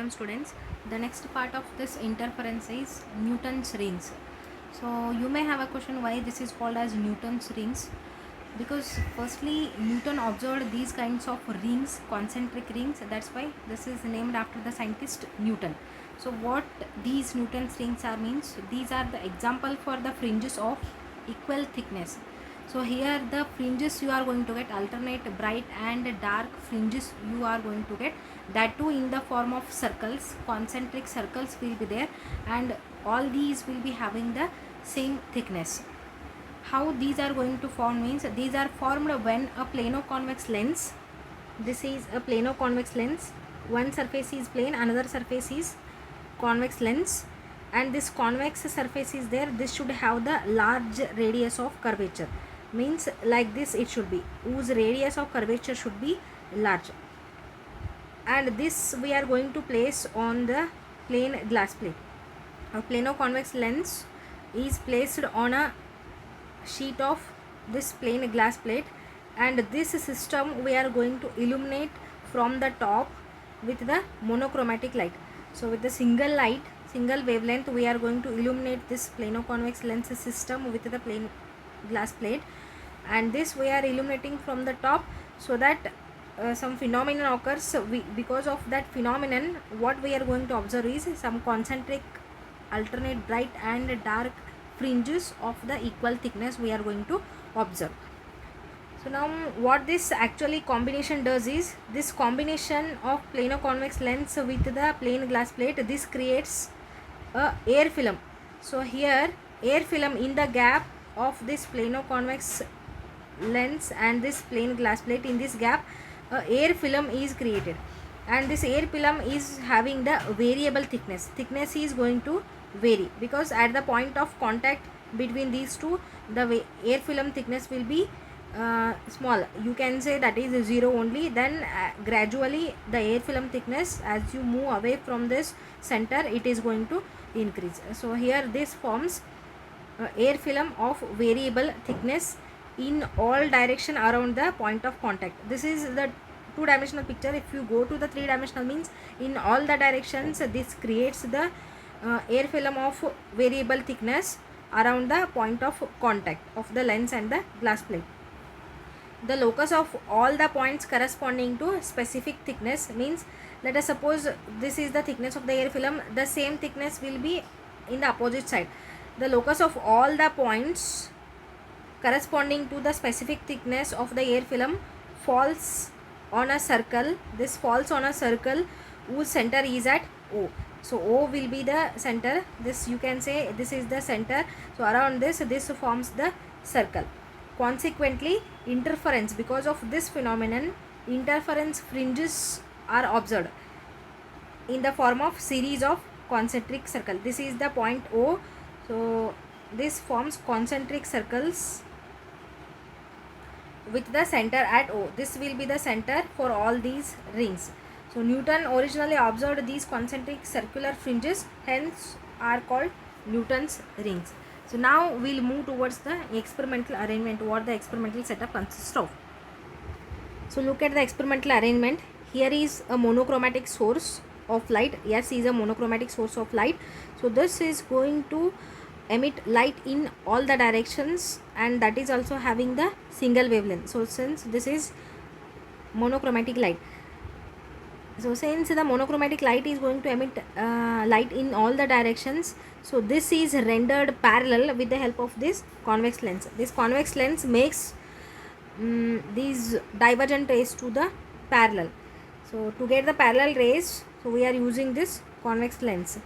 welcome students. The next part of this interference is Newton's rings. So you may have a question why this is called as Newton's rings, because firstly Newton observed these kinds of rings, concentric rings. That's why this is named after the scientist Newton. So what these Newton's rings are means, these are the example for the fringes of equal thickness. So here the fringes you are going to get alternate bright and dark fringes you are going to get, that too in the form of circles. Concentric circles will be there, and all these will be having the same thickness. How these are going to form means, these are formed when a plano-convex lens, this is a plano-convex lens, one surface is plane, another surface is convex lens, and this convex surface is there. This should have the large radius of curvature, means like this it should be, whose radius of curvature should be large, and this we are going to place on the plane glass plate. A plano-convex lens is placed on a sheet of this plane glass plate, and this system we are going to illuminate from the top with the monochromatic light. So with the single light, single wavelength, we are going to illuminate this plano-convex lens system with the plane glass plate, and this we are illuminating from the top, so that some phenomenon occurs. Because of that phenomenon, what we are going to observe is some concentric alternate bright and dark fringes of the equal thickness we are going to observe. So now what this actually combination does is, this combination of plano-convex lens with the plane glass plate, this creates a air film. So here air film in the gap of this plano-convex lens and this plane glass plate, in this gap air film is created, and this air film is having the variable thickness is going to vary, because at the point of contact between these two, the air film thickness will be small. You can say that is 0 only. Then gradually the air film thickness, as you move away from this center, it is going to increase. So here this forms air film of variable thickness in all direction around the point of contact. This is the two-dimensional picture. If you go to the three-dimensional, means in all the directions, this creates the air film of variable thickness around the point of contact of the lens and the glass plate. The locus of all the points corresponding to specific thickness, means let us suppose this is the thickness of the air film, the same thickness will be in the opposite side. The locus of all the points corresponding to the specific thickness of the air film falls on a circle. This falls on a circle whose center is at O. So O will be the center. This you can say this is the center. So around this forms the circle. Consequently, interference, because of this phenomenon, interference fringes are observed in the form of series of concentric circle. This is the point O. So this forms concentric circles with the center at O. This will be the center for all these rings. So Newton originally observed these concentric circular fringes, hence are called Newton's rings. So now we'll move towards the experimental arrangement, what the experimental setup consists of. So look at the experimental arrangement. Here is a monochromatic source of light. S is a monochromatic source of light. So this is going to emit light in all the directions, and that is also having the single wavelength. So since this is monochromatic light, so since the monochromatic light is going to emit light in all the directions, so this is rendered parallel with the help of this convex lens. This convex lens makes these divergent rays to the parallel. So to get the parallel rays, so we are using this convex lens.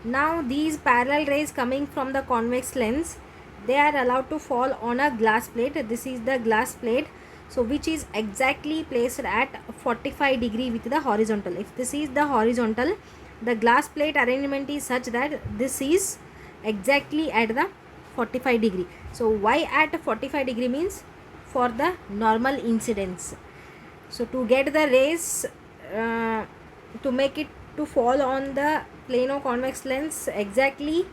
Now these parallel rays coming from the convex lens, they are allowed to fall on a glass plate. This is the glass plate, so which is exactly placed at 45 degree with the horizontal. If this is the horizontal, the glass plate arrangement is such that this is exactly at the 45 degree. So why at 45 degree means for the normal incidence. So to get the rays, to make it to fall on the plano-convex lens exactly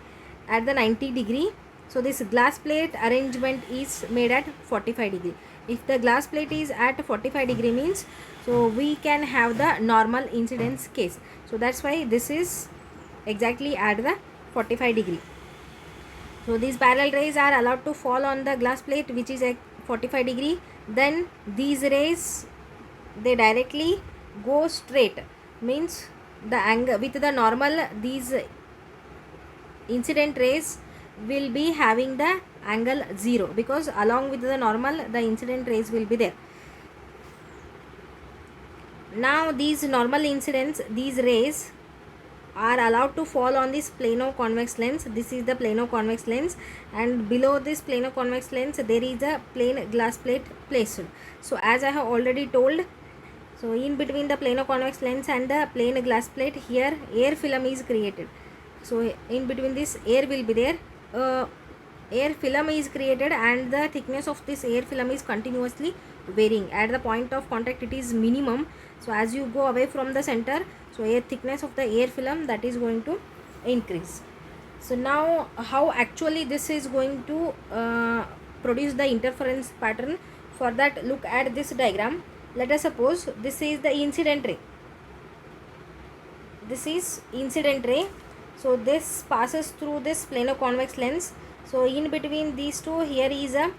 at the 90 degree, so this glass plate arrangement is made at 45 degree. if the glass plate is at 45 degree means, so we can have the normal incidence case. So that's why this is exactly at the 45 degree. So these parallel rays are allowed to fall on the glass plate which is at 45 degree. Then these rays, they directly go straight, means the angle with the normal, these incident rays will be having the angle 0, because along with the normal the incident rays will be there. Now these normal incidents, these rays are allowed to fall on this plano convex lens. This is the plano convex lens, and below this plano convex lens there is a plain glass plate placed. So as I have already told, so in between the plano convex lens and the plain glass plate, here air film is created. So in between this air will be there, air film is created, and the thickness of this air film is continuously varying. At the point of contact it is minimum, so as you go away from the center, so air thickness of the air film, that is going to increase. So now how actually this is going to produce the interference pattern? For that, look at this diagram. Let us suppose this is the incident ray, this is incident ray. So this passes through this plano convex lens. So in between these two, here is a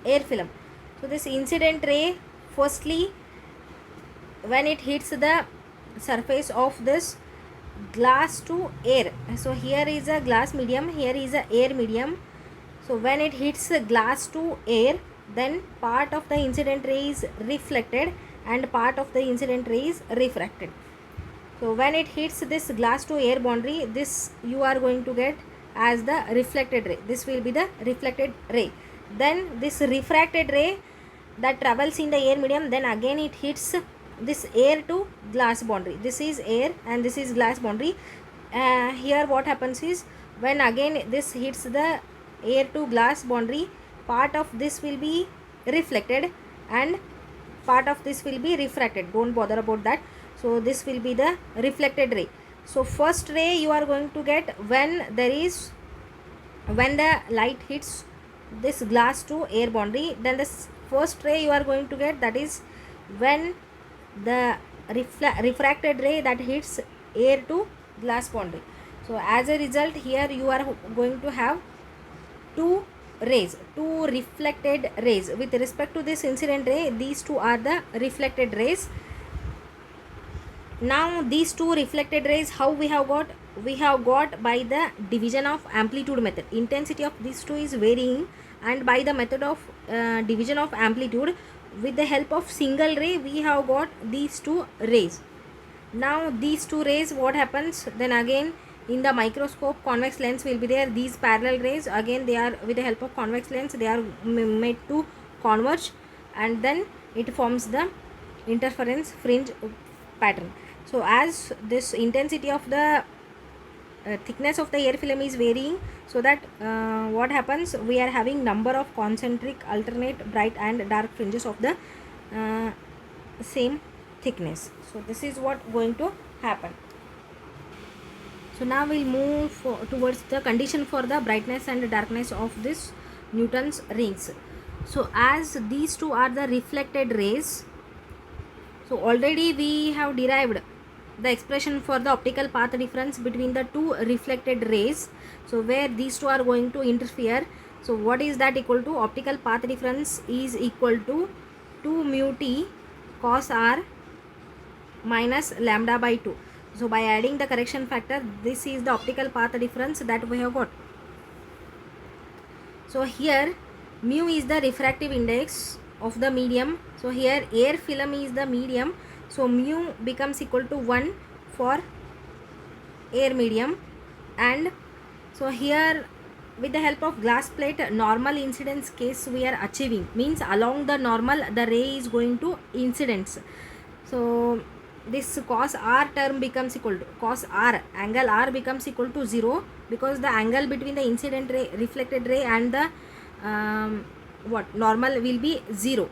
air film. So this incident ray, firstly when it hits the surface of this glass to air, so here is a glass medium, here is a air medium. So when it hits the glass to air, then part of the incident ray is reflected and part of the incident ray is refracted. So when it hits this glass to air boundary, this you are going to get as the reflected ray. This will be the reflected ray. Then this refracted ray that travels in the air medium, then again it hits this air to glass boundary. This is air and this is glass boundary. Here what happens is, when again this hits the air to glass boundary, part of this will be reflected and part of this will be refracted. Don't bother about that. So this will be the reflected ray. So first ray you are going to get when the light hits this glass to air boundary. Then this first ray you are going to get, that is when the refracted ray that hits air to glass boundary. So as a result, here you are going to have two reflected rays. With respect to this incident ray, these two are the reflected rays. Now these two reflected rays, how we have got? We have got by the division of amplitude method. Intensity of these two is varying, and by the method of division of amplitude, with the help of single ray, we have got these two rays. Now these two rays, what happens? Then again in the microscope, convex lens will be there. These parallel rays, again they are with the help of convex lens, they are made to converge, and then it forms the interference fringe pattern. So as this intensity of the thickness of the air film is varying, so that what happens, we are having number of concentric alternate bright and dark fringes of the same thickness. So this is what going to happen. So now we'll move towards the condition for the brightness and darkness of this Newton's rings. So as these two are the reflected rays, so already we have derived the expression for the optical path difference between the two reflected rays. So where these two are going to interfere, so what is that equal to? Optical path difference is equal to 2 mu t cos r minus lambda by 2. So by adding the correction factor, this is the optical path difference that we have got. So here mu is the refractive index of the medium. So here air film is the medium, so mu becomes equal to 1 for air medium. And so here with the help of glass plate, normal incidence case we are achieving, means along the normal the ray is going to incidence. So this cos r term becomes equal to cos r, angle r becomes equal to 0, because the angle between the incident ray, reflected ray and the normal will be 0.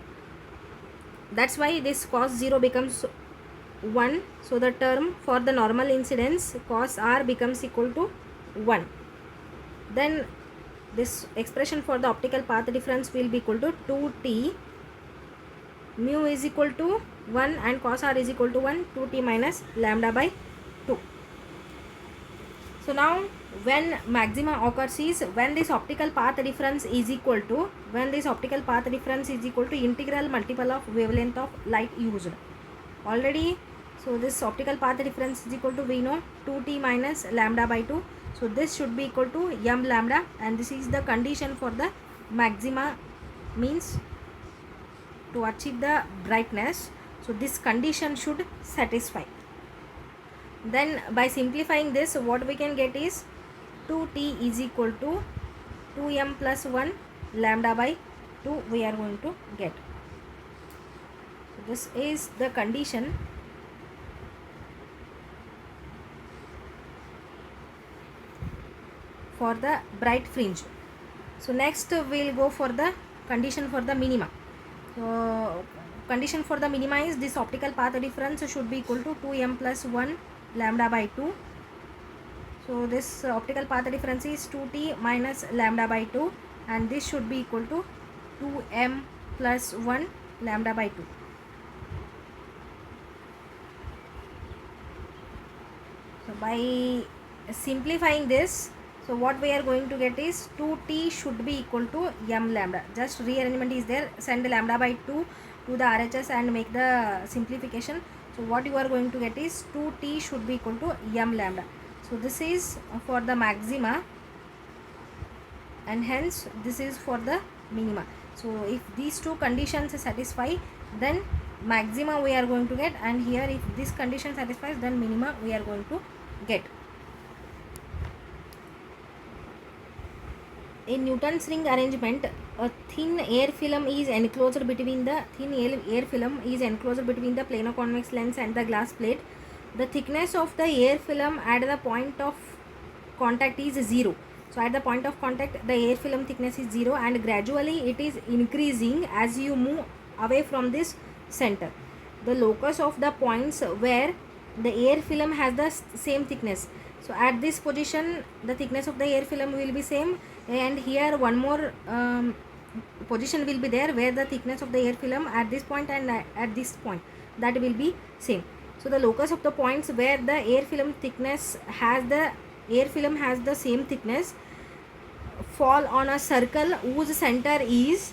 That's why this cos 0 becomes 1. So the term for the normal incidence cos r becomes equal to 1. Then this expression for the optical path difference will be equal to 2t mu is equal to 1 and cos r is equal to 1, 2t minus lambda by 2. So now when maxima occurs is when this optical path difference is equal to integral multiple of wavelength of light used already. So this optical path difference is equal to, we know, 2t minus lambda by 2. So this should be equal to m lambda, and this is the condition for the maxima, means to achieve the brightness. So this condition should satisfy. Then by simplifying this, what we can get is 2t is equal to 2m plus 1 lambda by 2 we are going to get. So this is the condition for the bright fringe. So next we will go for the condition for the minima. So condition for the minima is this optical path difference should be equal to 2m plus 1 lambda by 2. So this optical path difference is 2t minus lambda by 2, and this should be equal to 2m plus 1 lambda by 2. So by simplifying this, so what we are going to get is 2t should be equal to m lambda. Just rearrangement is there. Send lambda by 2 to the RHS and make the simplification. So what you are going to get is 2t should be equal to m lambda. So this is for the maxima, and hence this is for the minima. So if these two conditions satisfy, then maxima we are going to get, and here if this condition satisfies, then minima we are going to get. In Newton's ring arrangement, a thin air film is enclosed between the plano-convex lens and the glass plate. The thickness of the air film at the point of contact is 0. So at the point of contact, the air film thickness is 0, and gradually it is increasing as you move away from this center. The locus of the points where the air film has the same thickness. So at this position, the thickness of the air film will be same, and here one more position will be there where the thickness of the air film at this point and at this point, that will be same. So the locus of the points where the air film has the same thickness fall on a circle whose center is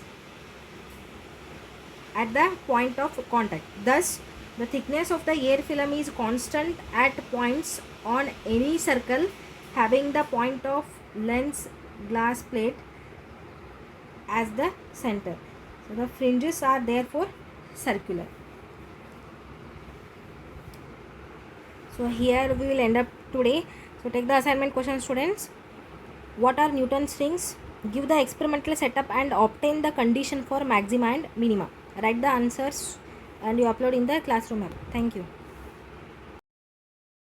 at the point of contact. Thus the thickness of the air film is constant at points on any circle having the point of lens glass plate as the center. So the fringes are therefore circular. So here we will end up today. So take the assignment question, students. What are Newton's rings? Give the experimental setup and obtain the condition for maxima and minima. Write the answers and you upload in the classroom app. Thank you.